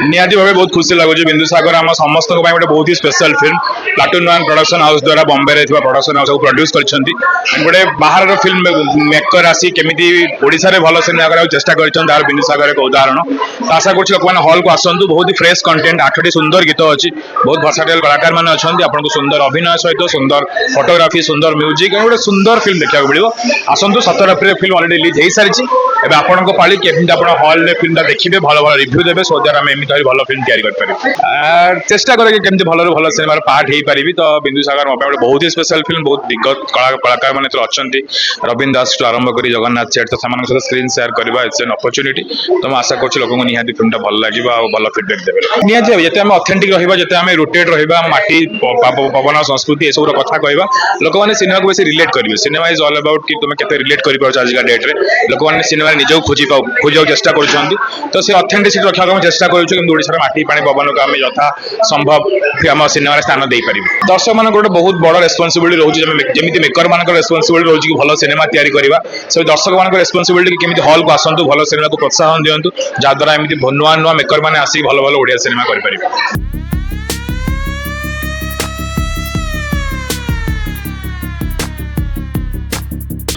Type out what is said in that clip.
निहाती भाव बहुत खुशी लगुच बिंदुसागर आम समस्त गोटे बहुत ही special film Platoon One production house द्वारा बॉम्बे रे प्रोडक्शन हाउस प्रोड्यूस करछंती गोटे बाहर फिल्म मेकर आसी केमिति ओडिसा रे भल सिनेमा करा चेष्टा करछन तार बिंदुसागर एक उदाहरण आशा करछि लोक माने हॉल को आसंतु बहुत ही फ्रेश कंटेंट 8टी सुंदर गीत अछि बहुत वर्साटाइल कलाकार माने अछंती आपन को सुंदर अभिनय सहित सुंदर फोटोग्राफी सुंदर म्यूजिक गोटे सुंदर फिल्म देखा मिलियो आसंतु 17 अप्रैल फिल्म ऑलरेडी रिलीज हो सारी एबे आपन को पाली केमिति आपन हॉल रे फिल्म देखिबे भल भल रिव्यू देबे सो द्वारा हम एमिति भल फिल्म तैयारी कर पारिबे चेष्टा करे कि केमिति भल सिनेमा पार्ट हे पारिबी तो बिंदुसागर मो पे बहुत ही स्पेशल फिल्म बहुत दिग्गज कलाकार माने तो अछंती रविंद्र दास टू आरंभ करी जगन्नाथ सेठ तो सामान सहित स्क्रीन शेयर करबा इट्स एन अपॉर्चुनिटी तो मैं आशा करछि लोक को निहाती फिल्म ता भल लागिबा आ भल फीडबैक देबे निहाती जते हम ऑथेंटिक रहिबा जते हम रोटेट रहिबा माटी पवन संस्कृति ए सब कथा कहबा लोक माने सिनेमा को बेसी रिलेट करिवे सिनेमा इज ऑल अबाउट कि तुम केते रिलेट करि पाउ आज का डेट रे लोक माने सिनेमा निजो खोजो चेष्टा करूछंती तो से ऑथेंटिसिटी रखा को चेष्टा करूछु कि ओडिसा माटी पानी पवन को हम यथा संभव हम सिनेमा स्थान दे पारिबे दर्शक मान गोटे बहुत बड़ रेस्पोंसिबिलिटी रहउछि जेमिति मेकर मान रेस्पोंसिबिलिटी रहउछि कि भल सिनेमा तैयारी करबा से दर्शक मान रेस्पोंसिबिलिटी कि केमिति हॉल को आसंतु भल सिनेमा को प्रोत्साहन दियंतु जा द्वारा एमिति नुआ नुआ मेकर माने आसी भल भल ओडिया सिनेमा करि पारिबे।